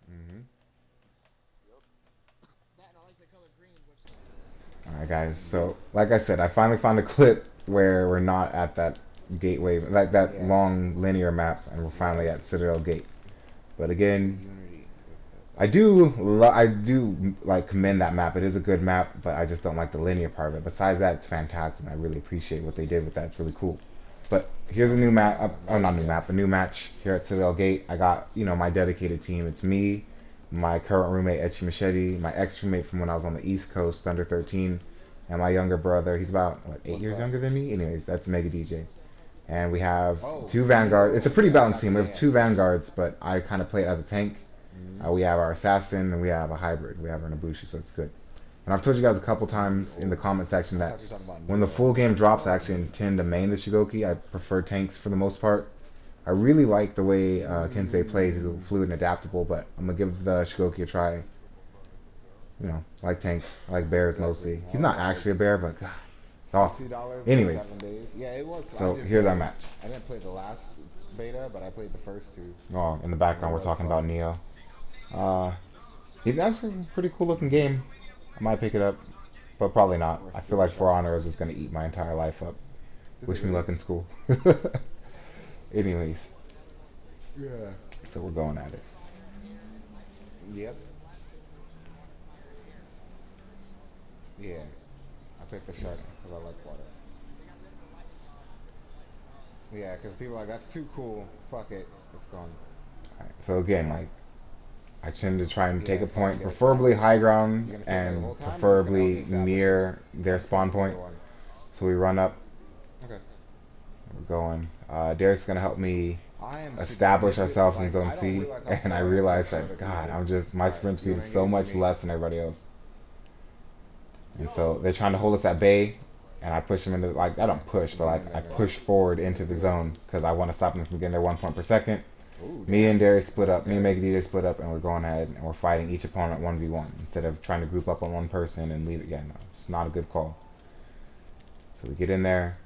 Hmm. Alright guys, so like I said, I finally found a clip where we're not at that gateway, like that Yeah. long linear map, and we're finally Yeah. at Citadel Gate. But The again, unity with the I do like commend that map. It is a good map, but I just don't like the linear part of it. Besides that, it's fantastic. I really appreciate what they did with that. It's really cool. But here's a new map. Oh, not a new yeah. map. A new match here at Citadel Gate. I got my dedicated team. It's me, my current roommate Etchi Machete, my ex roommate from when I was on the East Coast, under 13, and my younger brother. He's about what 8 years What's younger up? than me. Anyways, that's Mega DJ. And we have Oh, two Vanguards. It's a pretty yeah, I balanced got team. you. We Yeah, have yeah. two Vanguards, but I kind of play it as a tank. Mm-hmm. We have our assassin and we have a hybrid. We have our Nabushi, so it's good. And I've told you guys a couple times in the Neo. comment section I that thought you were talking about when the Neo. full game drops, I actually intend to main the Shigoki. I prefer tanks for the most part. I really like the way Kensei plays. He's fluid and adaptable, but I'm gonna give the Shigoki a try. I like tanks. I like bears Exactly. mostly. He's not actually a bear, but God, it's awesome. $60 for Anyways, 7 days. Yeah, it was. so here's our match. I didn't play the last beta, but I played the first two, Oh, in the and it background, we're was talking about fun. Neo. Uh, he's actually a pretty cool looking game. I might pick it up, but probably not. We're I feel still like For trying. Honor is just gonna eat my entire life up. Did they Wish me really? luck in school. Anyways, Yeah. so we're going at it. Yep. Yeah. I picked the shark because I like water. Yeah, because people are like, that's too cool. Fuck it. It's gone. Alright, so again, like I tend to try and take Yeah, a so I point, get preferably established. high You ground gonna stay there the whole and time, or you just gonna help me preferably establish it? near their I'm spawn taking the point. other one. So we run up, Okay. we're going. Derek's gonna help me I am establish significant. ourselves in Like Zone I don't C, realize how and I slow I am until I realized start that God, engaging. my All right, sprint you speed wanna is so engage with much me? less than everybody else. And so they're trying to hold us at bay, and I push them into like I Okay, don't push, I'm but getting like in I there now. push forward into Let's the do it. zone because I want to stop them from getting their 1 point per second. Ooh, Me and damn. Darius split up. Me and Okay. Mega DJ split up, and we're going ahead and we're fighting each opponent 1v1 instead of trying to group up on one person and leave it. Yeah, no, it's not a good call. So we get in there,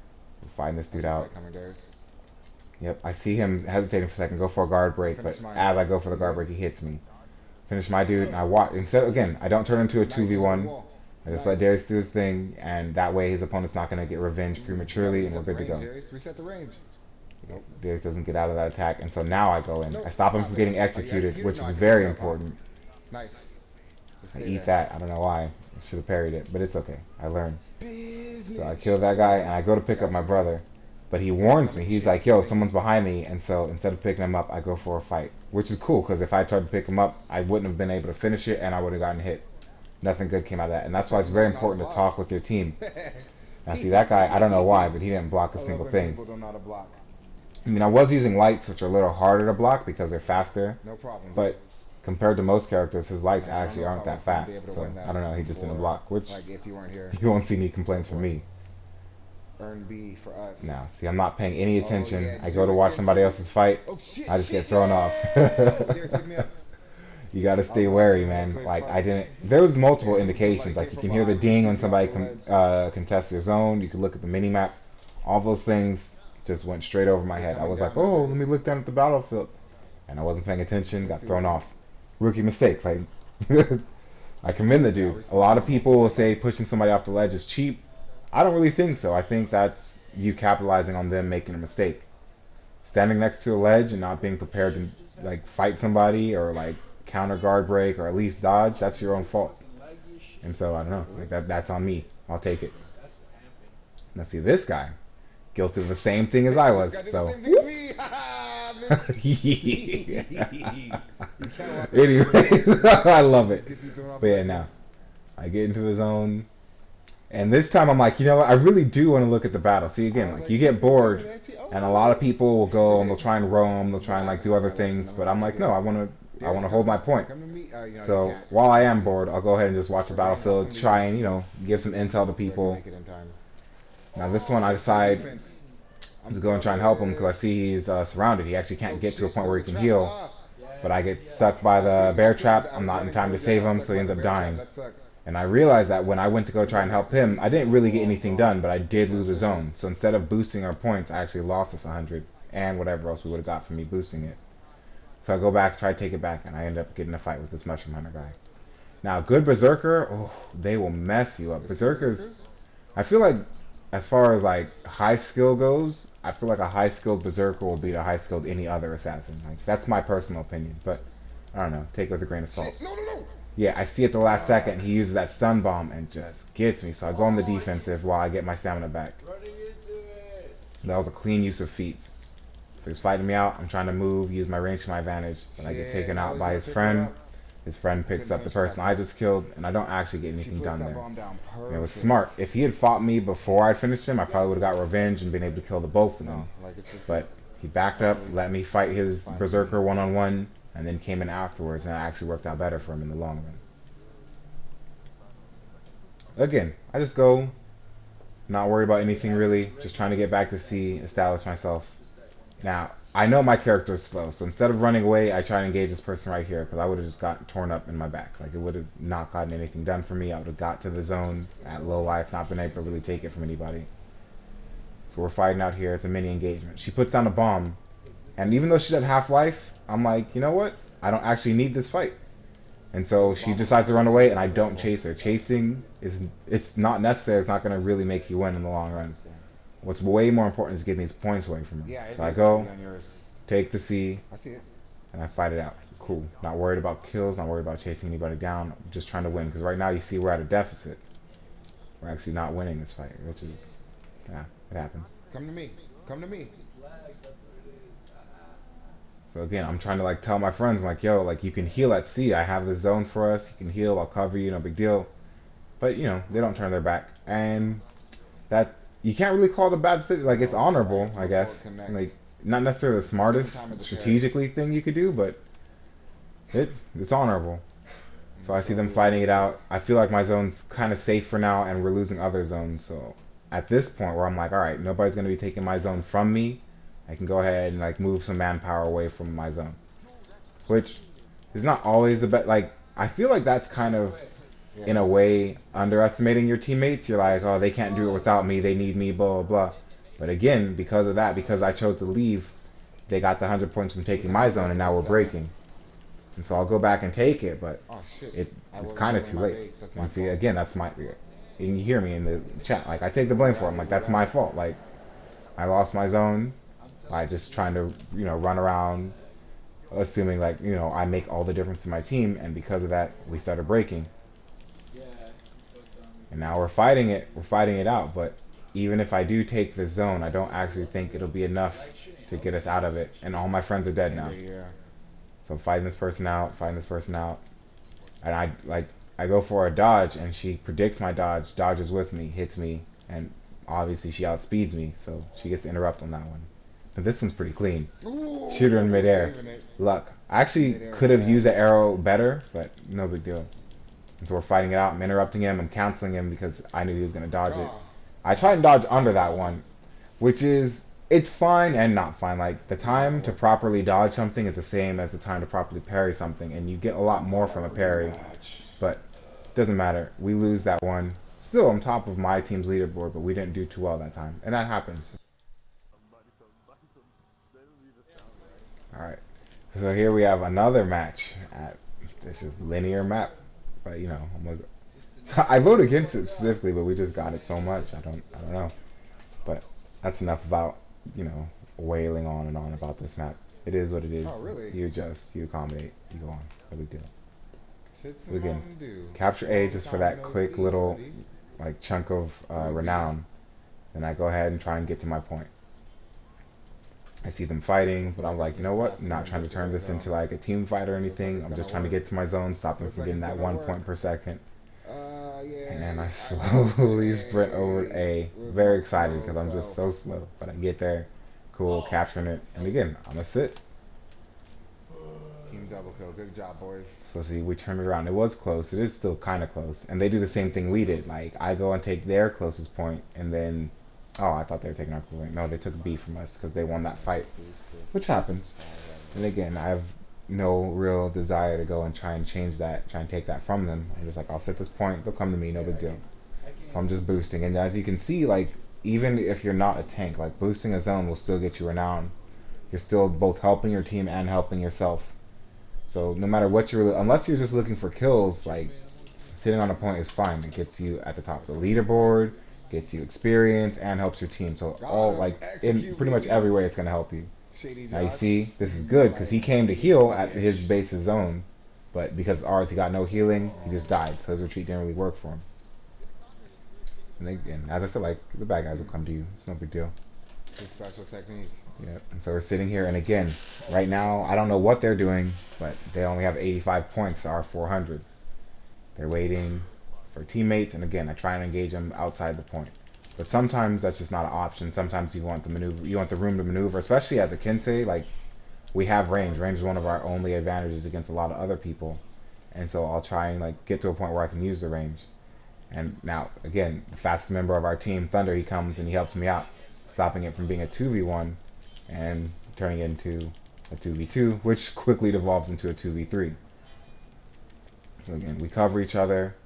we're fighting this How's dude your out. fight coming, Darius? Yep, I see him hesitating for a second, go for a guard I break, but finished mine. as I go for the You guard good? break, he hits me. Finish my dude, and I watch. Instead, again, I don't turn into a Nice. You hit the 2v1. wall. I just let Nice. Darius do his thing, and that way his opponent's not going to get revenge You gotta prematurely, and we're reset the good to range, go. Darius. Reset the range. Nope. Darius doesn't get out of that attack, and so now I go in. I Nope. stop him Stop from it. getting Are you executed, executed? which No, is I can pick very you up, huh? important. Nice. Just I stay eat there. that. I don't know why. I should have parried it, but it's okay. I learned. So I Business. kill that guy, and I go to pick up my Gotcha. brother. But he He's like, warns come me. and He's chill. like, yo, Thank you. someone's behind me. And so instead of picking him up, I go for a fight. Which is cool, because if I tried to pick him up, I wouldn't have been able to finish it, and I would have gotten hit. Nothing good came out of that. And that's why Because it's you very know how to important to block. talk with your team. Now, see, that guy, I don't know why, but he didn't block a I love single when thing. people don't know how to block. I mean, I was using lights, which are a little harder to block because they're faster. No problem, dude. But compared to most characters, his lights I don't actually know if aren't I that was gonna be able fast. to So win that I don't know. He just didn't for block, which like if you weren't here. you won't see any Go complaints from for it. me. Earn B for us. Now, see, I'm not paying any Oh attention. yeah, I go do to it, watch Darius, somebody do it. else's fight. Oh shit, I just get shit, thrown off. yo! Darius, pick me up. You got to I stay was on a wary, team with a man. Switch Like I fight, didn't. There was multiple and somebody indications. Like came you from can hear the behind me and ding threw when me off somebody the ledge. contests your zone. You can look at the mini map. All those things just went straight over my You're head. I coming was like, down now, oh, let me Darius. look down at the battlefield, and I wasn't paying attention. Let's Got do thrown it. off. Rookie mistake. Like I commend the Yeah, I'll dude. A respawn lot now. of people will Stand by. say pushing somebody off the ledge is cheap. I don't really think so. I think that's you capitalizing on them making a mistake. Standing next to a ledge and not being prepared to like fight somebody or like counter guard break or at least dodge, that's your own fault. And so I don't know. Like that's on me. I'll take it. Now see this guy, guilty of the same thing as I This was. guy did the So same thing as me. Ha bitch. You can't walk this shit. anyways, I love it. Just gets you thrown off But yeah, ledges. now I get into the zone. And this time I'm like, you know what? I really do want to look at the battle. See, I again, was like like, you you get can do it, bored, actually. and a lot of Oh. people will go and they'll try and roam, they'll try and like do other Nah, listen, things. I'm But gonna I'm let you like, no, go. I want Darius, to hold my point. come to me. You So can't. while I am See, bored, I'll go ahead and just watch the for game, I'll battlefield, come to try you. and give some intel to So I can people. make it in time. Now this one, I Good decide defense. to go and try and help him because I see he's surrounded. He actually can't Oh get to a shit, point there's where a he can trap. heal. Ah. But I get stuck by the bear trap. I'm not in time to save him, so he ends up dying. That sucks. And I realized that when I went to go try and help him, I didn't really get anything done, but I did lose a That's zone. So instead of boosting our points, I actually lost us 100 and whatever else we would have got from me boosting it. So I go back, try to take it back, and I end up getting a fight with this Mushroom Hunter guy. Now, good Berserker, oh, they will mess you up. Berserkers, I feel like, as far as like high skill goes, I feel like a high skilled Berserker will beat a high skilled any other assassin. Like that's my personal opinion, but I don't know. Take it with a grain of salt. Shit, no, no, no. Yeah, I see at the last second he uses that stun bomb and just gets me. So I go on the defensive while I get my stamina back. That was a clean use of feats. So he's fighting me out. I'm trying to move, use my range to my advantage, but I get taken out by his friend. His friend picks up the person I just killed, and I don't actually get anything done there. And it was smart. If he had fought me before I'd finished him, I probably would have got revenge and been able to kill the both of them. But he backed up, let me fight his Berserker one-on-one, and then came in afterwards, and it actually worked out better for him in the long run. Again, I just go, not worried about anything really, just trying to get back to C, establish myself. Now, I know my character is slow, so instead of running away, I try to engage this person right here, because I would have just got torn up in my back. Like, it would have not gotten anything done for me. I would have got to the zone at low life, not been able to really take it from anybody. So we're fighting out here. It's a mini engagement. She puts down a bomb, and even though she's at half life, I'm like, you know what? I don't actually need this fight. And so she decides to run away, and I don't chase her. Chasing it's not necessary. It's not going to really make you win in the long run. What's way more important is getting these points away from her. Yeah, so I go, take the C, I see it. and I fight it out. Cool. Not worried about kills, not worried about chasing anybody down. I'm just trying to win, because right now you see we're at a deficit. We're actually not winning this fight, which is, yeah, it happens. Come to me. Come to me. So again, I'm trying to like tell my friends, like, yo, like you can heal at C. I have this zone for us. You can heal. I'll cover you. No big deal. But you know, they don't turn their back, and that you can't really call it a bad decision. Like it's honorable, I guess. Like not necessarily the smartest strategically thing you could do, but it's honorable. So I see them fighting it out. I feel like my zone's kind of safe for now, and we're losing other zones. So at this point, where I'm like, all right, nobody's gonna be taking my zone from me. I can go ahead and like move some manpower away from my zone, which is not always the best. Like I feel like that's kind of in a way underestimating your teammates. You're like, oh, they can't do it without me. They need me, blah blah blah. But again, because of that, because I chose to leave, they got the 100 points from taking my zone, and now we're breaking. And so I'll go back and take it, but it's kind of too late. And see, again, that's my. And you hear me in the chat, like I take the blame for it. I'm like, that's my fault. Like I lost my zone. I just trying to, you know, run around, assuming like, you know, I make all the difference in my team, and because of that, we started breaking. And now we're fighting it. We're fighting it out. But even if I do take the zone, I don't actually think it'll be enough to get us out of it. And all my friends are dead now. So I'm fighting this person out, and I go for a dodge, and she predicts my dodge, dodges with me, hits me, and obviously she outspeeds me, so she gets to interrupt on that one. And this one's pretty clean. Shoot her in midair. Luck. I actually could have used the arrow better, but no big deal. And so we're fighting it out. I'm interrupting him. I'm canceling him because I knew he was going to dodge it. I tried and dodge under that one, which is, it's fine and not fine. Like, the time to properly dodge something is the same as the time to properly parry something, and you get a lot more from a parry. But it doesn't matter. We lose that one. Still on top of my team's leaderboard, but we didn't do too well that time. And that happens. Alright, so here we have another match. This is linear map, but you know, I vote against it specifically, but we just got it so much. I don't know. But that's enough about, you know, wailing on and on about this map. It is what it is. Oh, really? You adjust, you accommodate, you go on. No big deal. So again, Mountain capture A just for that quick little like chunk of renown. Then I go ahead and try and get to my point. I see them fighting, but I'm like, you know what? I'm not trying to turn this into like a team fight or anything. I'm just trying to get to my zone, stop them from getting that 1 point per second. And I slowly sprint over A. Very excited because I'm just so slow. But I get there, cool, capturing it. And again, I'm gonna sit. Team double kill. Good job, boys. So see, we turned it around. It was close. It is still kind of close. And they do the same thing we did. Like, I go and take their closest point, and then... Oh, I thought they were taking our point. No, they took B from us because they won that fight. Which happens. And again, I have no real desire to go and try and change that, try and take that from them. I'm just like, I'll set this point. They'll come to me. No big deal. So I'm just boosting. And as you can see, like, even if you're not a tank, like, boosting a zone will still get you renown. you're still both helping your team and helping yourself. So no matter what you're, unless you're just looking for kills, like sitting on a point is fine. It gets you at the top of the leaderboard, gets you experience, and helps your team. So all like in pretty much every way, it's gonna help you. Now you see, this is good because he came to heal at his base's zone, but because ours he got no healing, he just died. So his retreat didn't really work for him. And as I said, like the bad guys will come to you. It's no big deal. It's a special technique. Yep. And so we're sitting here, and again, right now I don't know what they're doing, but they only have 85 points to our 400. They're waiting for teammates, and again, I try and engage them outside the point. But sometimes that's just not an option. Sometimes you want the maneuver, you want the room to maneuver, especially as a Kensei. Like we have range. Range is one of our only advantages against a lot of other people, and so I'll try and like get to a point where I can use the range. And now again, the fastest member of our team, Thunder, he comes and he helps me out, stopping it from being a 2v1 and turning it into a 2v2, which quickly devolves into a 2v3. So again, we cover each other.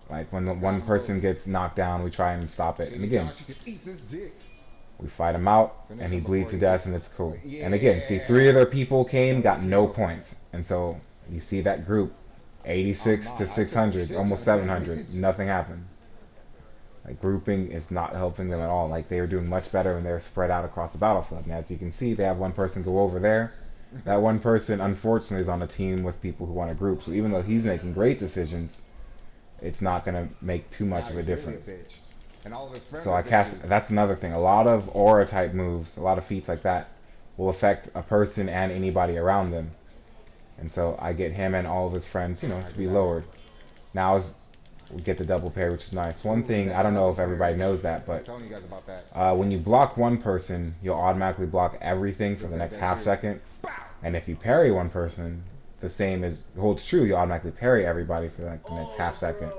Like when the one person gets knocked down, we try and stop it. And again, we fight him out, and he bleeds to death, and it's cool. And again, see, 3 other people came, got no points. And so you see that group, 86 to 600, almost 700, nothing happened. Like grouping is not helping them at all. Like they were doing much better when they were spread out across the battlefield. And as you can see, they have one person go over there. That one person, unfortunately, is on a team with people who want to group. So even though he's making great decisions, it's not going to make too much of a difference. So I cast, that's another thing. A lot of aura type moves, a lot of feats like that will affect a person and anybody around them. And so I get him and all of his friends, you know, to be lowered. Now we get the double parry, which is nice. One thing, I don't know if everybody knows that, but when you block one person, you'll automatically block everything for the next half second. And if you parry one person, the same as holds true, you automatically parry everybody for like the next half second.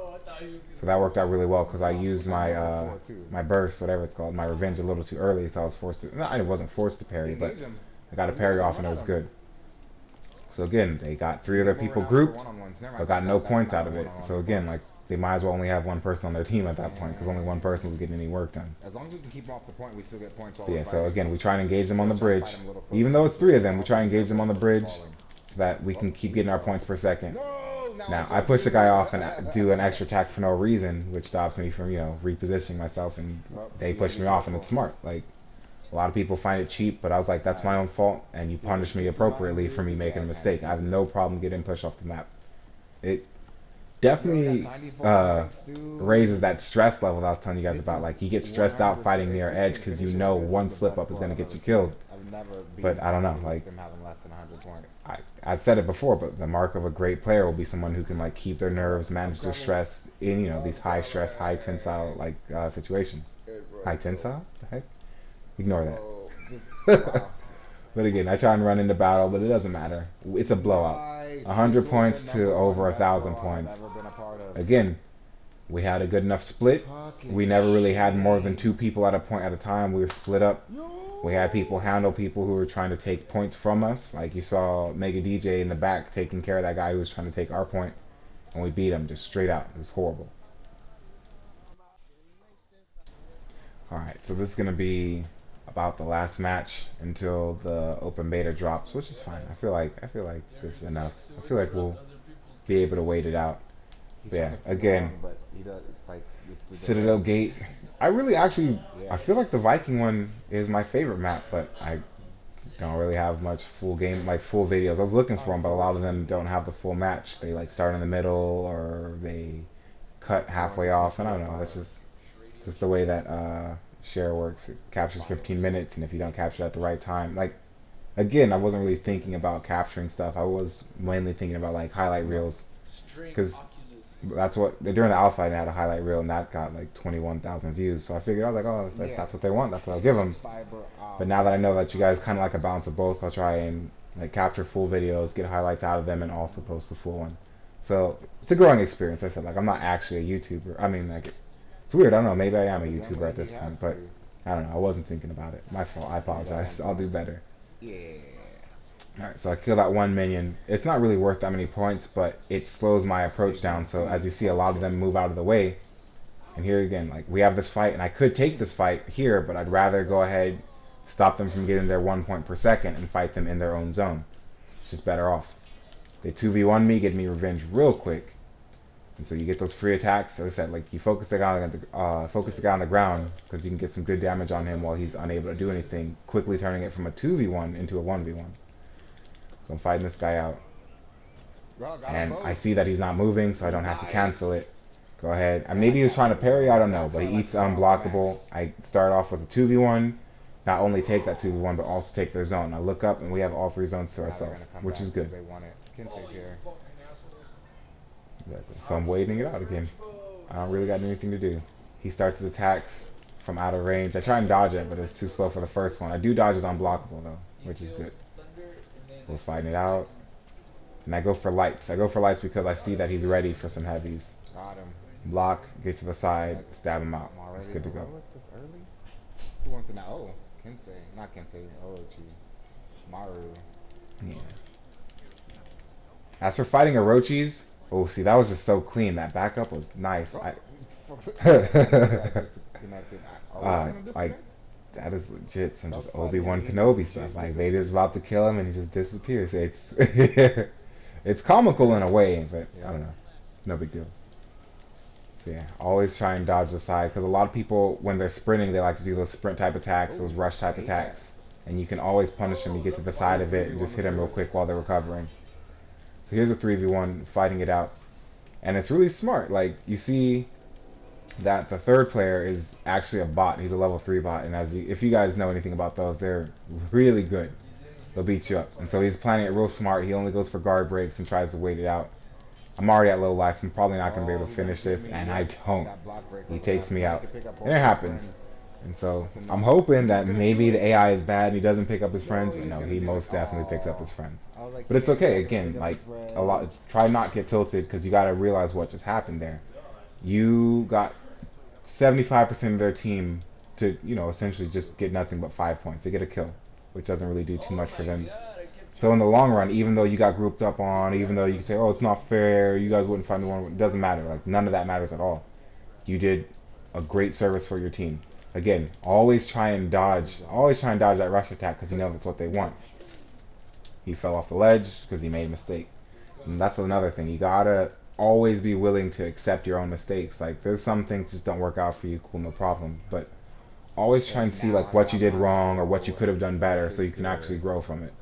So that worked out really well because I used my my burst, whatever it's called, my revenge a little too early, so I was forced to. No, I wasn't forced to parry, but I got a parry off and it was good. So again, they got 3 other people grouped, but got no points out of it. So again, like they might as well only have one person on their team at that point because only one person was getting any work done. As long as we can keep them off the point, we still get points. Yeah, so again, we try and engage them on the bridge. Even though it's 3 of them, we try and engage them on the bridge so that we can keep getting our points per second. Now, I push the guy off and do an extra attack for no reason, which stops me from, you know, repositioning myself, and they push me off, and it's smart. Like, a lot of people find it cheap, but I was like, that's my own fault, and you punish me appropriately for me making a mistake. I have no problem getting pushed off the map. It definitely raises that stress level that I was telling you guys about. Like, you get stressed out fighting near edge because you know one slip up is going to get you killed. But I don't know, like I said it before, but the mark of a great player will be someone who can like keep their nerves, manage their stress in, you know, these high stress, high tensile like situations. High tensile? The heck? Ignore that. But again, I try and run into battle, but it doesn't matter. It's a blowout. 100 points to over 1,000 points. Again, we had a good enough split. We never really had more than 2 people at a point at a time. We were split up. We had people handle people who were trying to take points from us. Like you saw Mega DJ in the back taking care of that guy who was trying to take our point. And we beat him just straight out. It was horrible. Alright, so this is going to be about the last match until the open beta drops, which is fine. I feel like this is enough. I feel like we'll be able to wait it out. But yeah, again, Citadel Gate. I really actually, I feel like the Viking one is my favorite map, but I don't really have much full game, like full videos. I was looking for them, but a lot of them don't have the full match. They like start in the middle or they cut halfway off, and I don't know. That's just the way that share works. It captures 15 minutes, and if you don't capture it at the right time, like again, I wasn't really thinking about capturing stuff. I was mainly thinking about like highlight reels, because that's what during the alpha I had a highlight reel and that got like 21,000 views. So I figured I was like, oh, that's what they want. That's what I'll give them. But now that I know that you guys kind of like a balance of both, I'll try and like capture full videos, get highlights out of them, and also post the full one. So it's a growing experience. I said like I'm not actually a YouTuber. I mean like it's weird. I don't know. Maybe I am a YouTuber at this point, but I don't know. I wasn't thinking about it. My fault. I apologize. I'll do better. Yeah. Alright, so I kill that one minion. It's not really worth that many points, but it slows my approach down. So as you see, a lot of them move out of the way. And here again, like we have this fight, and I could take this fight here, but I'd rather go ahead, stop them from getting their 1 point per second, and fight them in their own zone. It's just better off. They 2v1 me, get me revenge real quick. And so you get those free attacks. As I said, like you focus the guy on the ground because you can get some good damage on him while he's unable to do anything, quickly turning it from a 2v1 into a 1v1. So I'm fighting this guy out. And I see that he's not moving, so I don't have to cancel it. Go ahead. And maybe he was trying to parry, I don't know, but he eats unblockable. I start off with a 2v1. Not only take that 2v1, but also take their zone. I look up, and we have all 3 zones to ourselves, which is good. Exactly. So I'm waiting it out again. I don't really got anything to do. He starts his attacks from out of range. I try and dodge it, but it's too slow for the first one. I do dodge his unblockable, though, which is good. We're fighting it out. And I go for lights. I go for lights because I see that he's ready for some heavies. Got him. Block, get to the side, stab him out. It's good to go. This early? Who wants to know? Oh, Kensei. Not Kensei. Orochi. Maru. Yeah. As for fighting Orochis, oh, see, that was just so clean. That backup was nice. Like, that is legit some just Obi-Wan Kenobi stuff. Like, Vader's about to kill him and he just disappears. It's it's comical in a way, but I don't know. No big deal. So yeah, always try and dodge the side because a lot of people, when they're sprinting, they like to do those sprint type attacks, those rush type attacks. And you can always punish them. You get to the side of it and just hit them real quick while they're recovering. So here's a 3v1 fighting it out. And it's really smart. Like, you see that the third player is actually a bot. He's a level 3 bot. And if you guys know anything about those, they're really good. They'll beat you up. And so he's planning it real smart. He only goes for guard breaks and tries to wait it out. I'm already at low life. I'm probably not going to be able to finish this. And I don't. He takes me out. And it happens. And so I'm hoping that maybe the AI is bad and he doesn't pick up his friends. But no, he most definitely picks up his friends. But it's okay. Again, like try not get tilted because you got to realize what just happened there. You got 75% of their team to, essentially just get nothing but 5 points. They get a kill, which doesn't really do too much for them. So in the long run, even though you got grouped up on, even though you can say, oh, it's not fair, you guys wouldn't find the one, it doesn't matter. Like, none of that matters at all. You did a great service for your team. Again, always try and dodge that rush attack because you know that's what they want. He fell off the ledge because he made a mistake. And that's another thing. You gotta always be willing to accept your own mistakes. Like, there's some things just don't work out for you, cool, no problem. But always try and see like what you did wrong or what you could have done better so you can actually grow from it.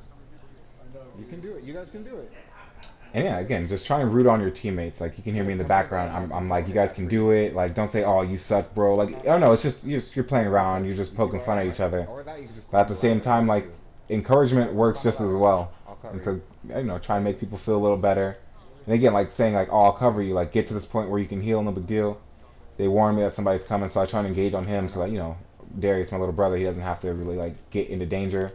You can do it. You guys can do it. And yeah, again, just try and root on your teammates. Like, you can hear me in the background. I'm like, you guys can do it. Like, don't say, oh, you suck, bro. Like, I don't know. It's just you're playing around. You're just poking fun at each other. But at the same time, like, encouragement works just as well. And so, try and make people feel a little better. And again, like saying, like, oh, I'll cover you. Like, get to this point where you can heal, no big deal. They warn me that somebody's coming, so I try and engage on him so that, Darius, my little brother, he doesn't have to really, like, get into danger.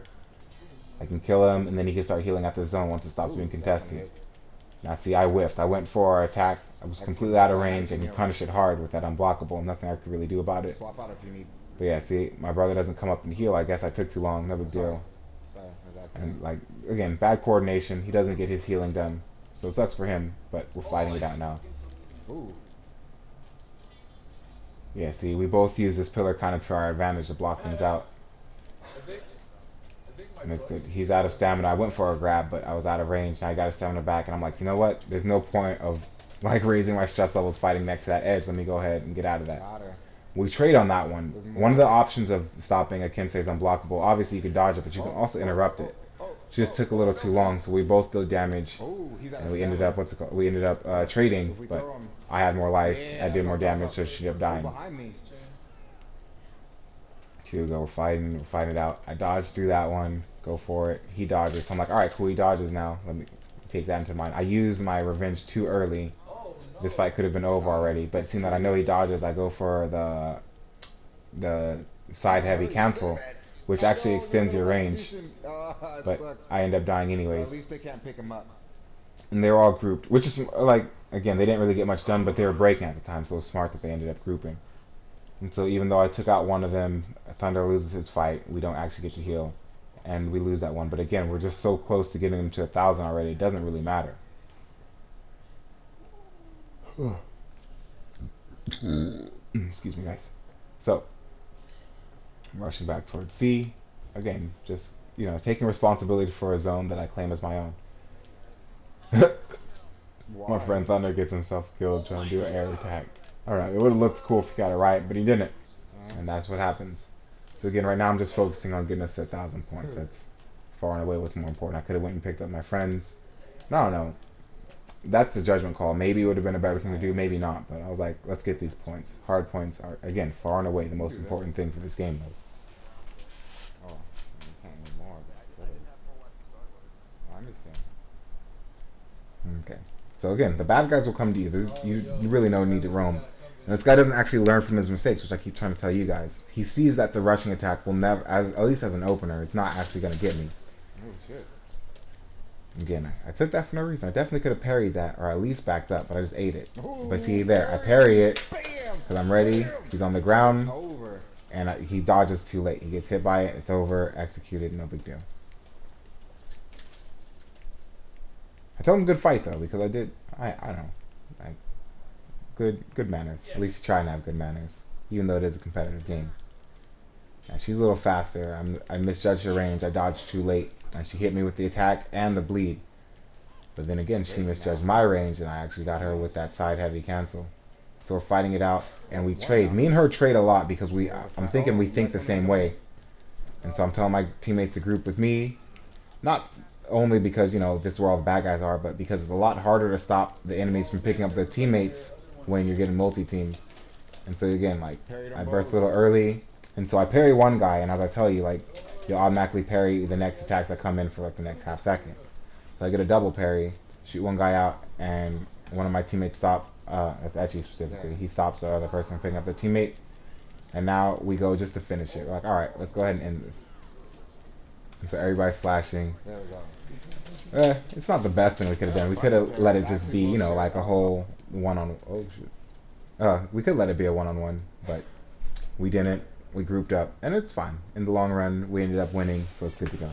I can kill him, and then he can start healing at the zone once it stops being contested. Now, see, I whiffed. I went for our attack. I was completely out of range, and he punished it hard with that unblockable. Nothing I could really do about it. Swap out if you need. But yeah, see, my brother doesn't come up and heal. I guess I took too long. No big deal. Sorry. And, like, again, bad coordination. He doesn't get his healing done. So it sucks for him, but we're fighting it out now. Ooh. Yeah, see, we both use this pillar kind of to our advantage to block things out. And it's good. He's out of stamina. I went for a grab, but I was out of range. And I got his stamina back, and I'm like, you know what? There's no point of like raising my stress levels fighting next to that edge. Let me go ahead and get out of that. We trade on that one. One of the options of stopping a Kensei is unblockable. Obviously, you can dodge it, but you can also interrupt it. She just took a little too long, so we both did damage, and we ended up trading. But I had more life. I did more damage, so she ended up dying. Two go. We're fighting it out. I dodged through that one. Go for it. He dodges. So I'm like, all right, cool. He dodges now. Let me take that into mind. I used my revenge too early. This fight could have been over already, but seeing that I know he dodges, I go for the side heavy cancel, which actually extends your range. But I end up dying anyways. At least they can't pick him up. And they were all grouped, which is like, again, they didn't really get much done, but they were breaking at the time, so it was smart that they ended up grouping. And so even though I took out one of them, Thunder loses his fight. We don't actually get to heal, and we lose that one. But again, we're just so close to getting him to 1,000 already. It doesn't really matter. Excuse me, guys. So, I'm rushing back towards C. again, just taking responsibility for a zone that I claim as my own. My Why? friend Thunder gets himself killed trying to do an air attack. Alright, it would have looked cool if he got it right, but he didn't. Huh? And that's what happens. So again, right now I'm just focusing on getting us to 1,000 points. That's far and away what's more important. I could have went and picked up my friends. I don't know. That's the judgment call. Maybe it would have been a better thing to do, maybe not. But I was like, let's get these points. Hard points are, again, far and away the most Do that. important thing for this game mode. Oh, you can't anymore. I understand. Okay. So again, the bad guys will come to you. You really no need to roam. And this guy doesn't actually learn from his mistakes, which I keep trying to tell you guys. He sees that the rushing attack will never, at least as an opener, it's not actually going to get me. Oh shit. Again, I took that for no reason. I definitely could have parried that, or at least backed up, but I just ate it. Ooh, But see there, I parry it, bam! because I'm ready. Bam! He's on the ground, Over. and he dodges too late. He gets hit by it, it's over, executed, no big deal. I told him good fight, though, because I don't know. Good manners. At least try and have good manners, even though it is a competitive game. And she's a little faster. I misjudged her range. I dodged too late, and she hit me with the attack and the bleed. But then again, she misjudged my range, and I actually got her with that side heavy cancel. So we're fighting it out, and we trade. Me and her trade a lot because I'm thinking we think the same way. And so I'm telling my teammates to group with me, not only because this is where all the bad guys are, but because it's a lot harder to stop the enemies from picking up their teammates when you're getting multi-teamed. And so again, like, I burst a little early, and so I parry one guy, and as I tell you, like, you'll automatically parry the next attacks that come in for like the next half second. So I get a double parry, shoot one guy out, and one of my teammates stop. That's Etchy specifically. He stops the other person from picking up their teammate, and now we go just to finish it. We're like, all right, let's go ahead and end this. And so everybody's slashing. There we go. It's not the best thing we could have done. We could have let it just be, like a whole one-on. Oh shoot. We could let it be a one-on-one, but we didn't. We grouped up, and it's fine. In the long run, we ended up winning, so it's good to go.